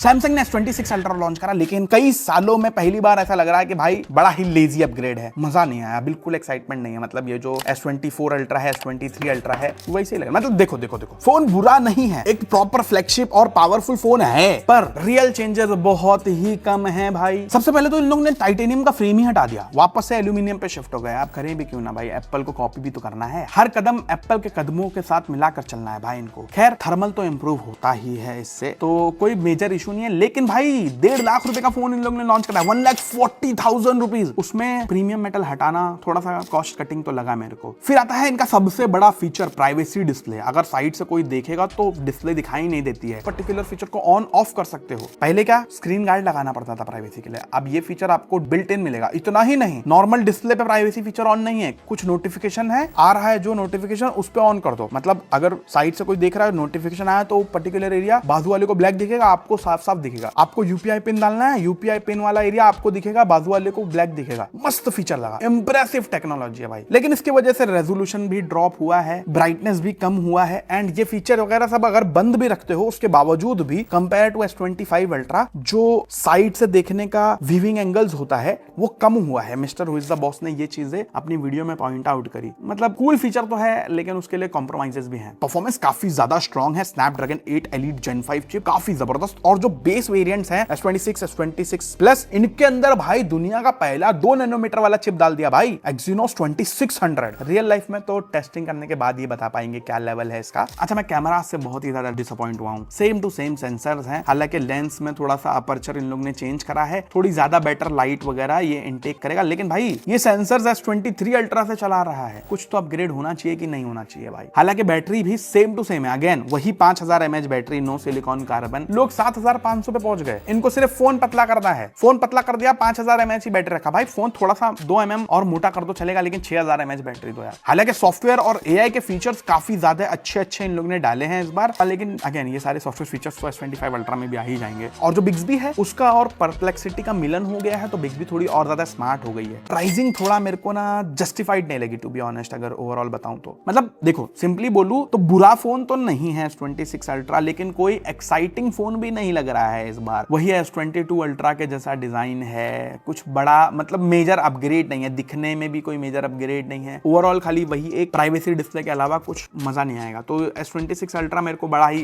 Samsung ने S26 ultra launch करा, लेकिन कई सालों में पहली बार ऐसा लग रहा है कि भाई बड़ा ही लेजी अपग्रेड है, मजा नहीं आया, बिल्कुल एक्साइटमेंट नहीं है। मतलब ये जो S24 अल्ट्रा है, S23 अल्ट्रा है, वैसे ही लगा। मतलब देखो देखो देखो, फोन बुरा नहीं है, एक प्रॉपर फ्लैगशिप और पावरफुल फोन है, पर रियल चेंजेस बहुत ही कम है भाई। सबसे पहले तो इन लोगों ने टाइटेनियम का फ्रेम ही हटा दिया, वापस से एल्यूमिनियम पे शिफ्ट हो गए। आप करें भी क्यों ना भाई, एप्पल को कॉपी भी तो करना है, हर कदम एप्पल के कदमों के साथ मिलाकर चलना है भाई इनको। खैर थर्मल तो इंप्रूव होता ही है इससे, तो कोई मेजर इशू नहीं है। लेकिन भाई 1.5 लाख रुपए का फोन इन लोगों ने लॉन्च करा, 1,40,000 रुपीज। उसमें प्रीमियम मेटल हटाना थोड़ा सा कॉस्ट कटिंग तो लगा मेरे को। फिर आता है इनका सबसे बड़ा फीचर, प्राइवेसी डिस्प्ले। अगर साइड से कोई देखेगा तो डिस्प्ले दिखाई नहीं देती है, पर्टिकुलर फीचर को ऑन ऑफ कर सकते हो। पहले क्या स्क्रीन गार्ड लगाना पड़ता था प्राइवेसी के लिए, अब ये फीचर आपको बिल्ट इन मिलेगा। इतना ही नहीं, नॉर्मल डिस्प्ले पे प्राइवेसी फीचर ऑन नहीं है, कुछ नोटिफिकेशन है आ रहा है, जो नोटिफिकेशन उस पे ऑन कर दो। मतलब अगर साइड से कोई देख रहा है, नोटिफिकेशन आया तो पर्टिकुलर एरिया बाजू वाले को ब्लैक दिखेगा, आपको साफ साफ दिखेगा। आपको यूपीआई पिन डालना है, यूपीआई पिन वाला एरिया आपको दिखेगा, बाजू वाले को ब्लैक दिखेगा। मस्त फीचर लगा, इंप्रेसिव टेक्नोलॉजी है भाई। लेकिन इसकी वजह से रेजोल्यूशन भी ड्रॉप हुआ है, ब्राइटनेस भी कम हुआ है, एंड ये फीचर वगैरह सब अगर बंद भी रखते हो उसके बावजूद भी कंपेयर टू S25 अल्ट्रा जो साइड से देखने का व्यूइंग एंगल्स होता है वो कम हुआ है। Mister who is the boss ने ये चीजें अपनी वीडियो में पॉइंट आउट करी। मतलब कूल फीचर तो है, लेकिन उसके लिए कॉम्प्रोमाइजेस भी हैं। परफॉर्मेंस काफी ज्यादा स्ट्रॉन्ग है, स्नैपड्रैगन 8 एलीट जेन 5 चिप काफी जबरदस्त, और जो बेस वेरिएंट्स हैं S26, S26 प्लस, इनके अंदर भाई दुनिया का पहला 2 नैनोमीटर वाला चिप डाल दिया भाई, Exynos 2600। रियल लाइफ में तो टेस्टिंग करने के बाद ये बता पाएंगे क्या लेवल है इसका। अच्छा, मैं कैमरा से बहुत ही ज्यादा डिसअपॉइंट हुआ हूं। सेम टू सेम सेंसर्स हैं, हालांकि लेंस में थोड़ा सा अपर्चर इन लोग ने चेंज करा है, थोड़ी ज्यादा बेटर लाइट वगैरह ये इनटेक करेगा। लेकिन भाई ये सेंसर्स S23 अल्ट्रा से चला रहा है, कुछ तो अपग्रेड होना चाहिए कि नहीं होना चाहिए भाई। हालांकि बैटरी भी सेम टू सेम है, अगेन वही 5000 mAh battery, no silicon carbon. लोग 7500 पे पहुंच गए, इनको सिर्फ फोन पतला करना है, फोन पतला कर दिया, 5000 mAh की बैटरी रखा। भाई फोन थोड़ा सा 2 mm और मोटा कर दो चलेगा, लेकिन 6000 mAh बैटरी दो यार। हालांकि सॉफ्टवेयर और एआई के फीचर्स काफी ज्यादा अच्छे इन लोगों ने डाले हैं इस बार, लेकिन अगेन ये सारे सॉफ्टवेयर फीचर्स तो S25 अल्ट्रा में भी आ ही जाएंगे। और जो बिग्सबी है उसका और परप्लेक्सिटी का मिलन हो गया है, तो बिग्सबी थोड़ी और ज्यादा स्मार्ट हो गई है। प्राइसिंग थोड़ा मेरे को ना जस्टिफाइड नहीं लगी टू बी ऑनेस्ट, अगर ओवरऑल बताऊं तो। मतलब देखो सिंपली बोलूं तो बुरा फोन तो नहीं है S26 अल्ट्रा, लेकिन कोई एक्साइटिंग फोन भी नहीं लग रहा है इस बार। वही S22 अल्ट्रा के जैसा डिजाइन है, कुछ बड़ा मतलब मेजर अपग्रेड नहीं है, दिखने में भी कोई मेजर अपग्रेड नहीं है। ओवरऑल खाली वही एक प्राइवेसी डिस्प्ले के अलावा कुछ मजा नहीं आएगा। तो S26 अल्ट्रा मेरे को बड़ा ही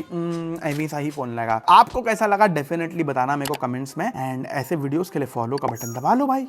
एवी सा ही फोन लगा। आपको कैसा लगा डेफिनेटली बताना मेरे को कमेंट्स में, एंड ऐसे वीडियोस के लिए फॉलो का बटन दबा लो भाई।